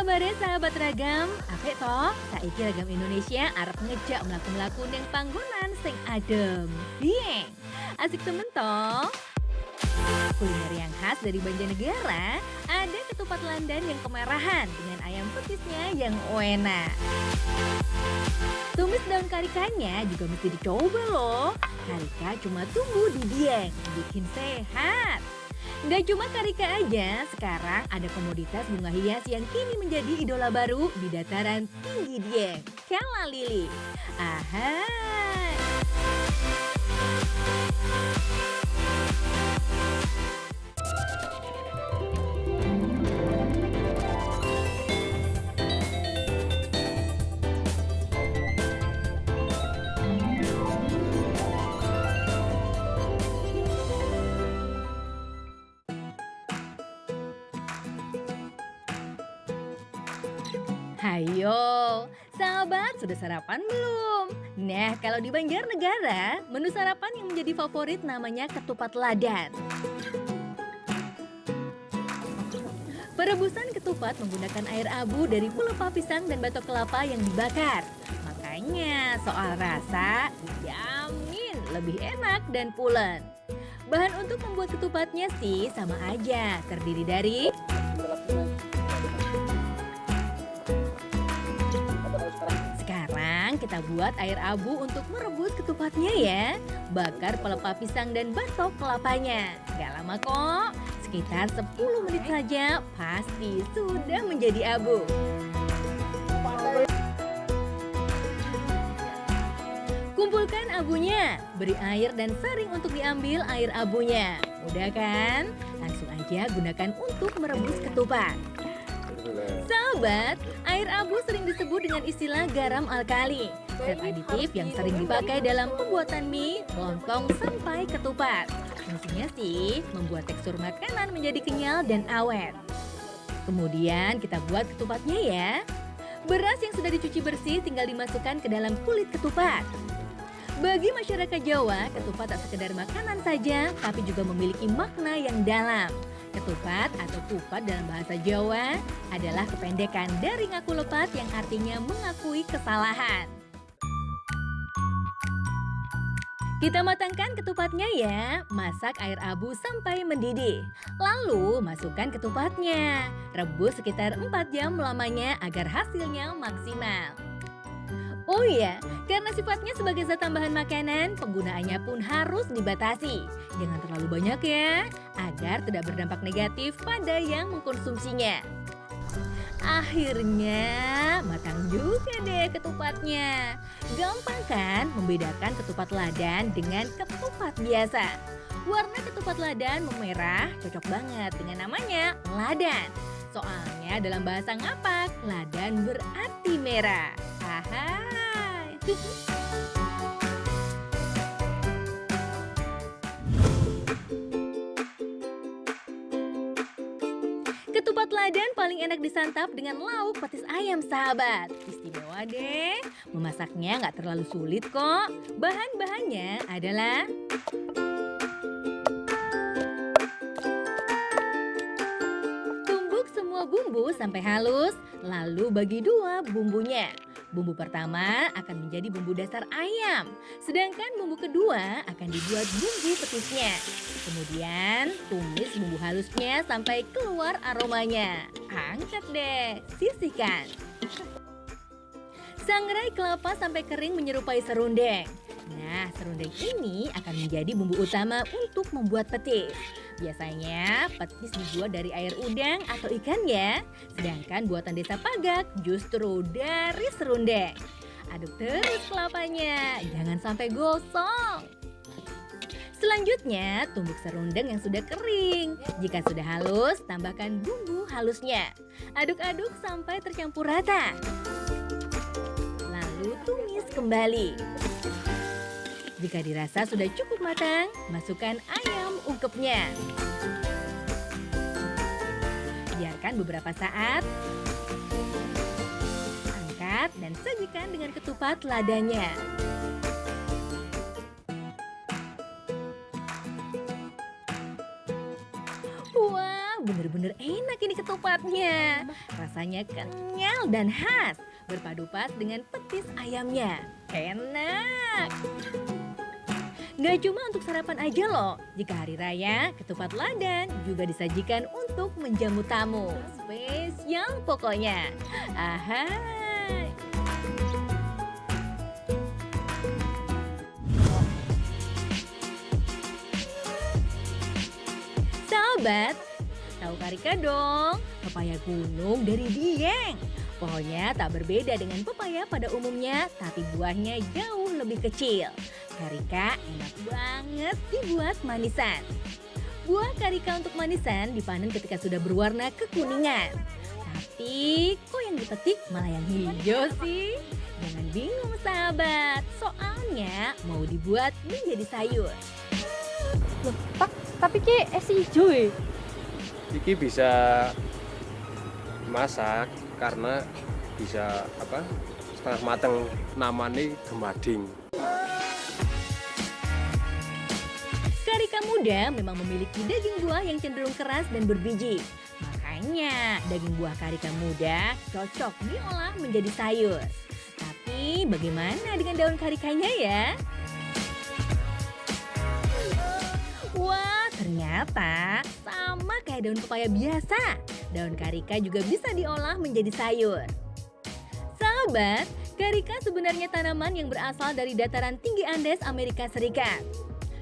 kabare sahabat ragam? Apik toh? Saiki ragam Indonesia arep ngejak mlaku-mlaku ning panggonan sing adem. Bieng. Asik temen toh? Kuliner yang khas dari Banjarnegara, ada ketupat landan yang kemerahan dengan ayam petisnya yang enak. Tumis daun karikanya juga mesti dicoba loh. Karika cuma tumbuh di Dieng, bikin sehat. Nggak cuma karika aja, sekarang ada komoditas bunga hias yang kini menjadi idola baru di dataran tinggi Dieng, Kala Lili. Ahai. Hayo, sahabat sudah sarapan belum? Nah, kalau di Banjarnegara, menu sarapan yang menjadi favorit namanya ketupat ladan. Perebusan ketupat menggunakan air abu dari pelepah pisang dan batok kelapa yang dibakar. Makanya soal rasa, dijamin lebih enak dan pulen. Bahan untuk membuat ketupatnya sih sama aja, terdiri dari sekarang kita buat air abu untuk merebus ketupatnya ya. Bakar pelepah pisang dan batok kelapanya. Gak lama kok, sekitar 10 menit saja pasti sudah menjadi abu. Kumpulkan abunya, beri air dan saring untuk diambil air abunya. Mudah kan? Langsung aja gunakan untuk merebus ketupat. Sahabat, air abu sering disebut dengan istilah garam alkali. Zat aditif yang sering dipakai dalam pembuatan mie, lontong, sampai ketupat. Fungsinya sih membuat tekstur makanan menjadi kenyal dan awet. Kemudian kita buat ketupatnya ya. Beras yang sudah dicuci bersih tinggal dimasukkan ke dalam kulit ketupat. Bagi masyarakat Jawa, ketupat tak sekedar makanan saja, tapi juga memiliki makna yang dalam. Ketupat atau kupat dalam bahasa Jawa adalah kependekan dari ngaku lepat yang artinya mengakui kesalahan. Kita matangkan ketupatnya ya, masak air abu sampai mendidih. Lalu masukkan ketupatnya, rebus sekitar 4 jam lamanya agar hasilnya maksimal. Oh iya, karena sifatnya sebagai zat tambahan makanan, penggunaannya pun harus dibatasi. Jangan terlalu banyak ya, agar tidak berdampak negatif pada yang mengkonsumsinya. Akhirnya, matang juga deh ketupatnya. Gampang kan membedakan ketupat ladan dengan ketupat biasa? Warna ketupat ladan memerah cocok banget dengan namanya ladan. Soalnya dalam bahasa ngapak, ladan berarti merah. Ahai. Ketupat ladan paling enak disantap dengan lauk patis ayam sahabat. Istimewa deh. Memasaknya nggak terlalu sulit kok. Bahan-bahannya adalah tumbuk semua bumbu sampai halus, lalu bagi dua bumbunya. Bumbu pertama akan menjadi bumbu dasar ayam, sedangkan bumbu kedua akan dibuat bumbu petisnya. Kemudian tumis bumbu halusnya sampai keluar aromanya. Angkat deh, sisihkan. Sangrai kelapa sampai kering menyerupai serundeng. Nah, serundeng ini akan menjadi bumbu utama untuk membuat petis. Biasanya petis dibuat dari air udang atau ikan ya. Sedangkan buatan desa Pagak justru dari serundeng. Aduk terus kelapanya, jangan sampai gosong. Selanjutnya, tumbuk serundeng yang sudah kering. Jika sudah halus, tambahkan bumbu halusnya. Aduk-aduk sampai tercampur rata. Lalu tumis kembali. Jika dirasa sudah cukup matang, masukkan ayam ungkepnya. Biarkan beberapa saat. Angkat dan sajikan dengan ketupat ladanya. Wah, bener-bener enak ini ketupatnya. Rasanya kenyal dan khas, berpadu pas dengan petis ayamnya. Enak! Nggak cuma untuk sarapan aja loh, jika hari raya, ketupat ladan juga disajikan untuk menjamu tamu. Spesial pokoknya. Ahai! Sahabat, tahu karika dong? Pepaya gunung dari Dieng. Pohonnya tak berbeda dengan pepaya pada umumnya, tapi buahnya jauh lebih kecil. Karika enak banget dibuat manisan. Buah karika untuk manisan dipanen ketika sudah berwarna kekuningan. Tapi kok yang dipetik malah yang hijau sih? Jangan bingung sahabat, soalnya mau dibuat menjadi sayur. Loh, Pak, tapi ki esi ijo e. Iki bisa masak karena bisa setengah mateng, namanya gemading. Karika muda memang memiliki daging buah yang cenderung keras dan berbiji. Makanya daging buah karika muda cocok diolah menjadi sayur. Tapi bagaimana dengan daun karikanya ya? Wah, ternyata sama kayak daun pepaya biasa. Daun karika juga bisa diolah menjadi sayur. Sahabat, karika sebenarnya tanaman yang berasal dari dataran tinggi Andes Amerika Serikat.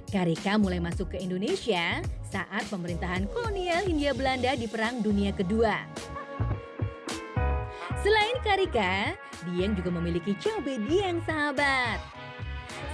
Karika mulai masuk ke Indonesia saat pemerintahan kolonial Hindia Belanda di Perang Dunia Kedua. Selain karika, Dieng juga memiliki cabai Dieng sahabat.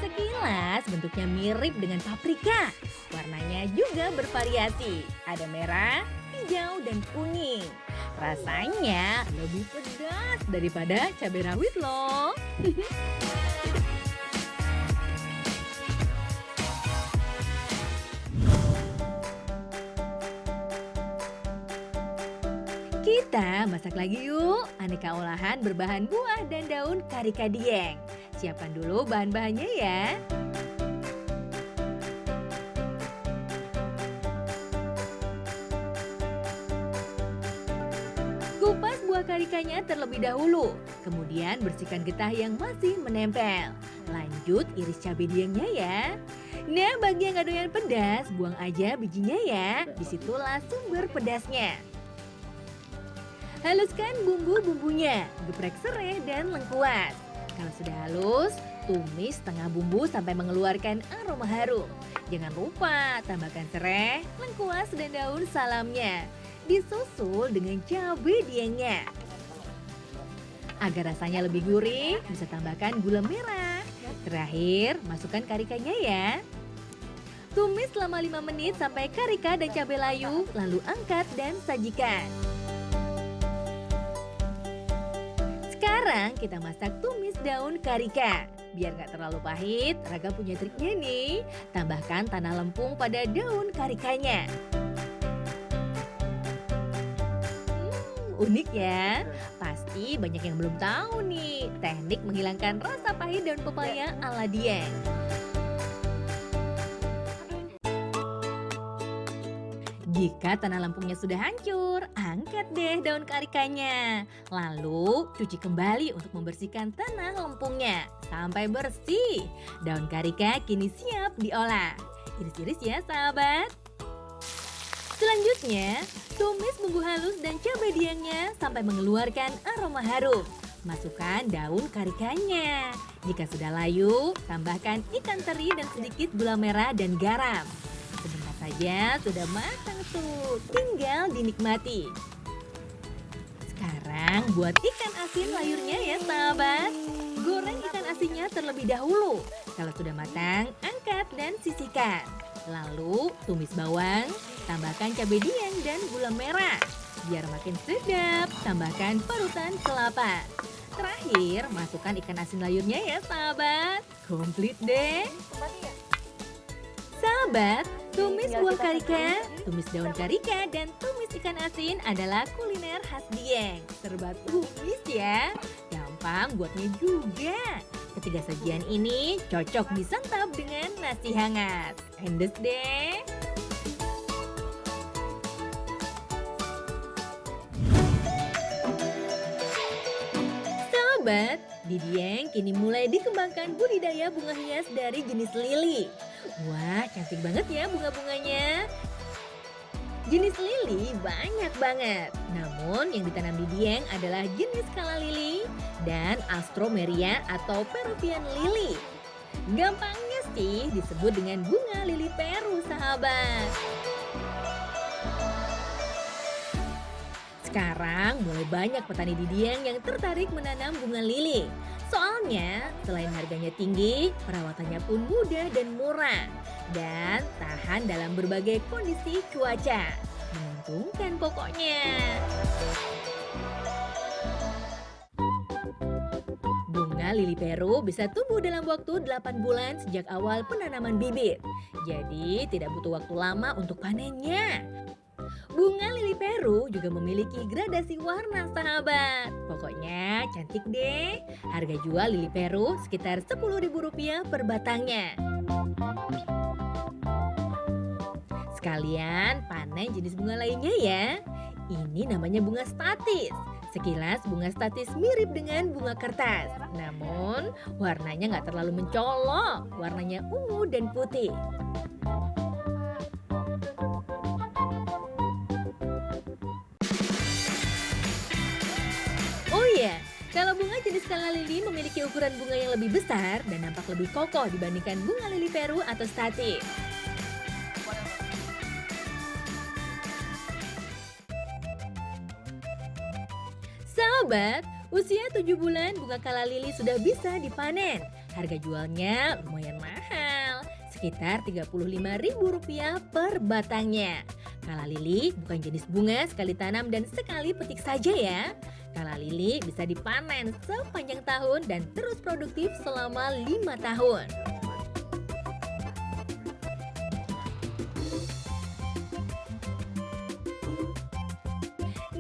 Sekilas bentuknya mirip dengan paprika. Warnanya juga bervariasi. Ada merah, hijau, dan kuning. Rasanya lebih pedas daripada cabai rawit loh. Kita masak lagi yuk, aneka olahan berbahan buah dan daun karika Dieng. Siapkan dulu bahan-bahannya ya. Kupas buah karikanya terlebih dahulu, kemudian bersihkan getah yang masih menempel. Lanjut iris cabai Diengnya ya. Nah, bagi yang gak doyan pedas, buang aja bijinya ya. Disitulah sumber pedasnya. Haluskan bumbu-bumbunya, geprek serai dan lengkuas. Kalau sudah halus, tumis setengah bumbu sampai mengeluarkan aroma harum. Jangan lupa tambahkan serai, lengkuas dan daun salamnya. Disusul dengan cabai Diengnya. Agar rasanya lebih gurih, bisa tambahkan gula merah. Terakhir, masukkan karikanya ya. Tumis selama 5 menit sampai karika dan cabai layu, lalu angkat dan sajikan. Sekarang kita masak tumis daun karika. Biar gak terlalu pahit, Raga punya triknya nih. Tambahkan tanah lempung pada daun karikanya. Unik ya? Pasti banyak yang belum tahu nih teknik menghilangkan rasa pahit daun pepaya ala Dieng. Jika tanah lempungnya sudah hancur, angkat deh daun karikanya. Lalu cuci kembali untuk membersihkan tanah lempungnya sampai bersih. Daun karika kini siap diolah. Iris-iris ya sahabat. Selanjutnya, tumis bumbu halus dan cabai Diengnya sampai mengeluarkan aroma harum. Masukkan daun karikanya. Jika sudah layu, tambahkan ikan teri dan sedikit gula merah dan garam. Sebentar saja sudah matang tuh, tinggal dinikmati. Sekarang buat ikan asin layurnya ya sahabat. Goreng ikan asinnya terlebih dahulu. Kalau sudah matang, angkat dan sisihkan. Lalu tumis bawang, tambahkan cabai Dieng dan gula merah. Biar makin sedap, tambahkan parutan kelapa. Terakhir, masukkan ikan asin layurnya ya sahabat. Komplit deh. Sahabat, tumis buah karika, tumis daun karika, dan tumis ikan asin adalah kuliner khas Dieng. Serba tumis ya, gampang buatnya juga. Ketiga sajian ini cocok disantap dengan nasi hangat. Endes deh. Sahabat, di Dieng kini mulai dikembangkan budidaya bunga hias dari jenis lili. Wah, cantik banget ya bunga-bunganya. Jenis lili banyak banget. Namun yang ditanam di Dieng adalah jenis kala lili dan Astromeria atau Peruvian lili. Gampangnya sih disebut dengan bunga lili Peru, sahabat. Sekarang mulai banyak petani di Dieng yang tertarik menanam bunga lili. Soalnya selain harganya tinggi, perawatannya pun mudah dan murah. Dan tahan dalam berbagai kondisi cuaca. Menguntungkan pokoknya. Bunga lili Peru bisa tumbuh dalam waktu 8 bulan sejak awal penanaman bibit. Jadi tidak butuh waktu lama untuk panennya. Bunga lili Peru juga memiliki gradasi warna, sahabat. Pokoknya cantik deh. Harga jual lili Peru sekitar Rp10.000 per batangnya. Sekalian panen jenis bunga lainnya ya. Ini namanya bunga statis. Sekilas bunga statis mirip dengan bunga kertas. Namun warnanya nggak terlalu mencolok. Warnanya ungu dan putih. Oh iya, kalau bunga jenis kala lili memiliki ukuran bunga yang lebih besar dan nampak lebih kokoh dibandingkan bunga lili Peru atau statis. Sahabat, usia 7 bulan bunga kala lili sudah bisa dipanen. Harga jualnya lumayan mahal, sekitar Rp35.000 per batangnya. Kala lili bukan jenis bunga sekali tanam dan sekali petik saja ya. Kala lili bisa dipanen sepanjang tahun dan terus produktif selama 5 tahun.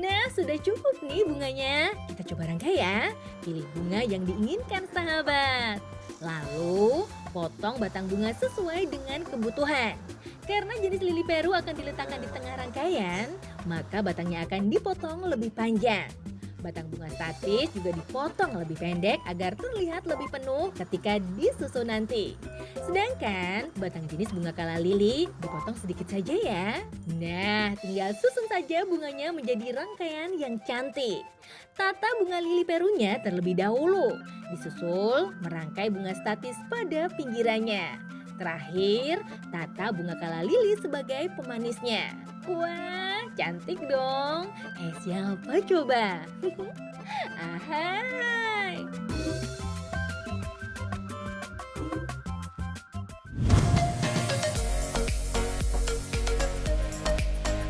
Nah, sudah cukup nih bunganya. Kita coba rangkai ya. Pilih bunga yang diinginkan, sahabat. Lalu, potong batang bunga sesuai dengan kebutuhan. Karena jenis lili Peru akan diletakkan di tengah rangkaian, maka batangnya akan dipotong lebih panjang. Batang bunga statis juga dipotong lebih pendek agar terlihat lebih penuh ketika disusun nanti. Sedangkan batang jenis bunga kala lili dipotong sedikit saja ya. Nah, tinggal susun saja bunganya menjadi rangkaian yang cantik. Tata bunga lili Perunya terlebih dahulu. Disusul merangkai bunga statis pada pinggirannya. Terakhir, tata bunga kala lili sebagai pemanisnya. Wah, cantik dong. Siapa coba? Ahai.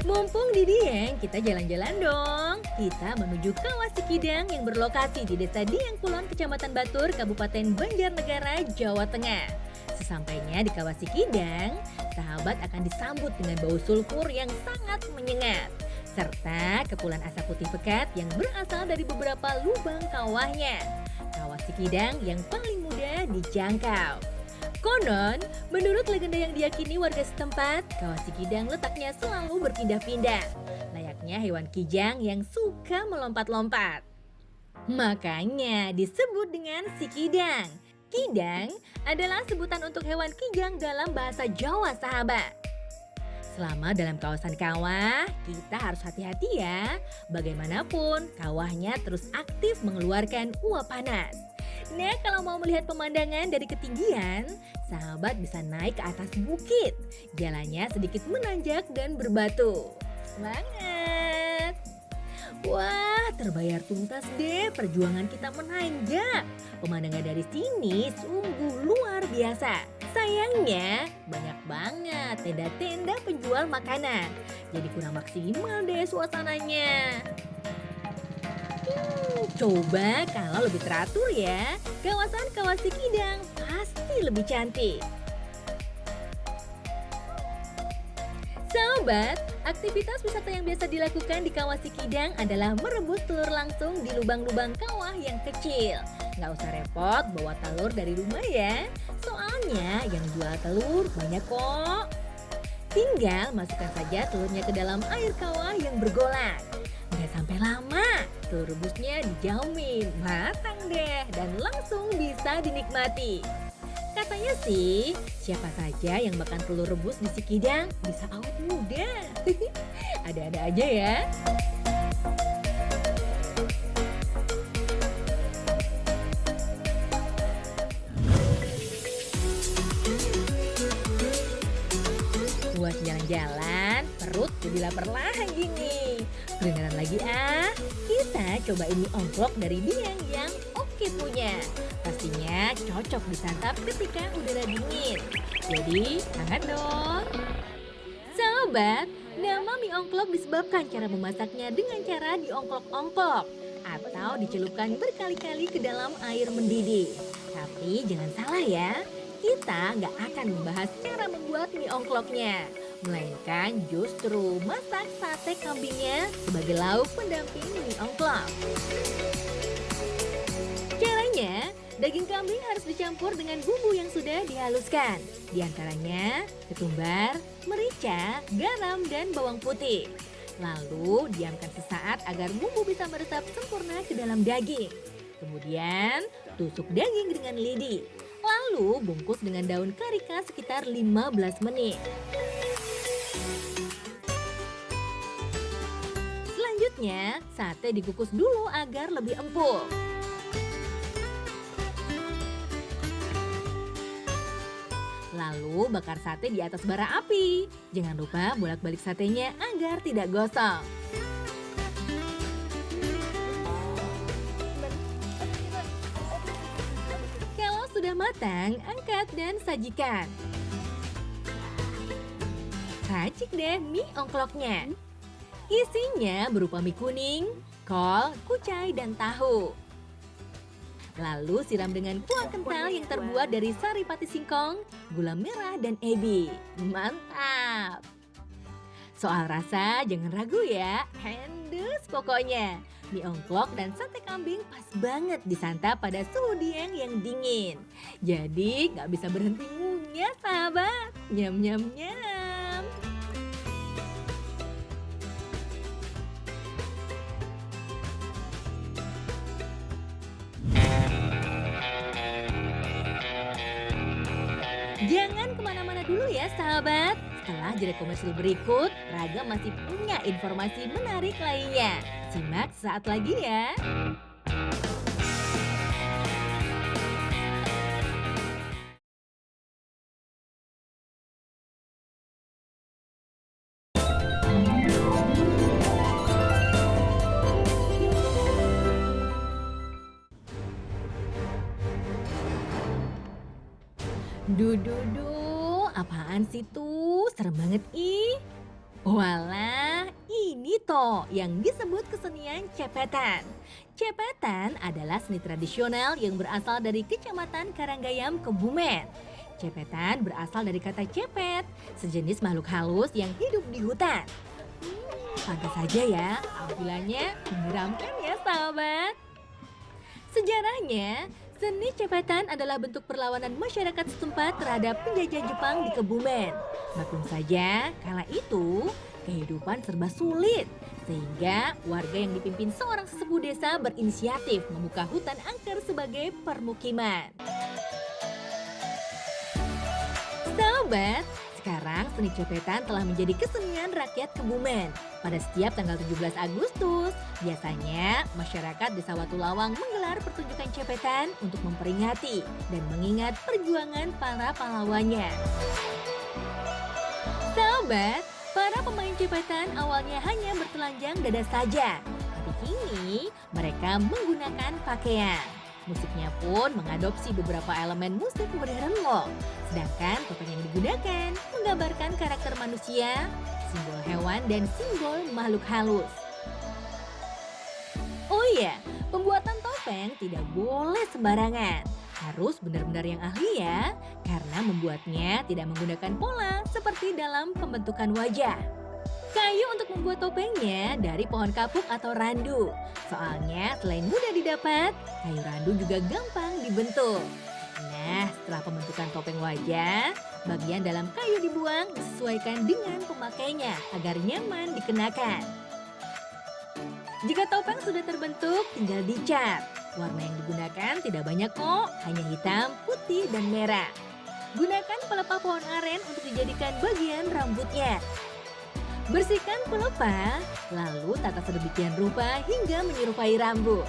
Mumpung di Dieng, kita jalan-jalan dong. Kita menuju Kawah Sikidang yang berlokasi di Desa Dieng Kulon, Kecamatan Batur, Kabupaten Banjarnegara, Jawa Tengah. Sesampainya di Kawah Sikidang, sahabat akan disambut dengan bau sulfur yang sangat menyengat. Serta kepulan asap putih pekat yang berasal dari beberapa lubang kawahnya. Kawah Sikidang yang paling mudah dijangkau. Konon, menurut legenda yang diyakini warga setempat, Kawah Sikidang letaknya selalu berpindah-pindah. Layaknya hewan kijang yang suka melompat-lompat. Makanya disebut dengan Sikidang. Kidang adalah sebutan untuk hewan kijang dalam bahasa Jawa, sahabat. Selama dalam kawasan kawah, kita harus hati-hati ya. Bagaimanapun, kawahnya terus aktif mengeluarkan uap panas. Nah, kalau mau melihat pemandangan dari ketinggian, sahabat bisa naik ke atas bukit. Jalannya sedikit menanjak dan berbatu. Semangat! Wah, terbayar tuntas deh perjuangan kita menanjak. Pemandangan dari sini sungguh luar biasa. Sayangnya, banyak banget tenda-tenda penjual makanan. Jadi kurang maksimal deh suasananya. Coba kalau lebih teratur ya, kawasan Kawah Sikidang pasti lebih cantik. Sahabat, aktivitas wisata yang biasa dilakukan di Kawah Sikidang adalah merebus telur langsung di lubang-lubang kawah yang kecil. Nggak usah repot bawa telur dari rumah ya, soalnya yang jual telur banyak kok. Tinggal masukkan saja telurnya ke dalam air kawah yang bergolak. Nggak sampai lama, telur rebusnya dijamin matang deh dan langsung bisa dinikmati. Katanya sih, siapa saja yang makan telur rebus di Sikidang bisa awet muda. Ada-ada aja ya. Buat jalan-jalan, perut jadi lapar lagi nih. Kedengeran lagi ah, kita cobain mie ongklok dari Diang yang oke punya. Pastinya cocok disantap ketika udara dingin. Jadi, hangat dong. Sobat, nama mie ongklok disebabkan cara memasaknya dengan cara diongklok-ongklok atau dicelupkan berkali-kali ke dalam air mendidih. Tapi jangan salah ya, kita nggak akan membahas cara membuat mie ongkloknya, melainkan justru masak sate kambingnya sebagai lauk pendamping mie ongklok. Caranya, daging kambing harus dicampur dengan bumbu yang sudah dihaluskan. Di antaranya ketumbar, merica, garam, dan bawang putih. Lalu diamkan sesaat agar bumbu bisa meresap sempurna ke dalam daging. Kemudian tusuk daging dengan lidi. Lalu bungkus dengan daun karika sekitar 15 menit. Selanjutnya, sate dikukus dulu agar lebih empuk. Lalu bakar sate di atas bara api. Jangan lupa bolak-balik satenya agar tidak gosong. Kalau sudah matang, angkat dan sajikan. Racik deh mie ongkloknya. Isinya berupa mie kuning, kol, kucai, dan tahu. Lalu siram dengan kuah kental yang terbuat dari sari pati singkong, gula merah, dan ebi. Mantap! Soal rasa jangan ragu ya, handus pokoknya. Mie ongklok dan sate kambing pas banget disantap pada suhu Dieng yang dingin. Jadi nggak bisa berhenti ngunyah sahabat. Nyam nyam nyam. Jangan kemana-mana dulu ya sahabat. Setelah jeda komersil berikut, Raga masih punya informasi menarik lainnya. Simak saat lagi ya. Duh, apaan sih tuh? Serem banget ih. Walah, ini toh yang disebut kesenian cepetan. Cepetan adalah seni tradisional yang berasal dari Kecamatan Karanggayam, Kebumen. Cepetan berasal dari kata cepet, sejenis makhluk halus yang hidup di hutan. Pantas saja ya, tampilannya menyeramkan ya sahabat. Sejarahnya, seni cepetan adalah bentuk perlawanan masyarakat setempat terhadap penjajah Jepang di Kebumen. Maklum saja, kala itu kehidupan serba sulit. Sehingga warga yang dipimpin seorang sesepuh desa berinisiatif membuka hutan angker sebagai permukiman. Sahabat, sekarang seni cepetan telah menjadi kesenian rakyat Kebumen. Pada setiap tanggal 17 Agustus, biasanya masyarakat Desa Watulawang menggelar pertunjukan cepetan untuk memperingati dan mengingat perjuangan para pahlawannya. Sahabat, para pemain cepetan awalnya hanya bertelanjang dada saja, tapi kini mereka menggunakan pakaian. Musiknya pun mengadopsi beberapa elemen musik modern loh. Sedangkan topeng yang digunakan menggambarkan karakter manusia, simbol hewan, dan simbol makhluk halus. Oh iya, pembuatan topeng tidak boleh sembarangan. Harus benar-benar yang ahli ya, karena membuatnya tidak menggunakan pola seperti dalam pembentukan wajah. Kayu untuk membuat topengnya dari pohon kapuk atau randu. Soalnya selain mudah didapat, kayu randu juga gampang dibentuk. Nah, setelah pembentukan topeng wajah, bagian dalam kayu dibuang disesuaikan dengan pemakainya agar nyaman dikenakan. Jika topeng sudah terbentuk, tinggal dicat. Warna yang digunakan tidak banyak kok, hanya hitam, putih, dan merah. Gunakan pelepah pohon aren untuk dijadikan bagian rambutnya. Bersihkan pelepah, lalu tata sedemikian rupa hingga menyerupai rambut.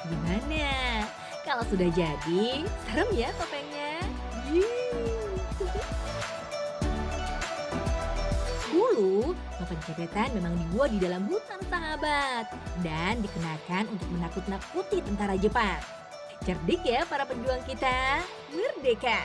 Gimana? Kalau sudah jadi, serem ya topengnya? Dulu, topeng cepetan memang dibuat di dalam hutan sahabat dan dikenakan untuk menakut-nakuti tentara Jepang. Cerdik ya para pejuang kita, merdeka!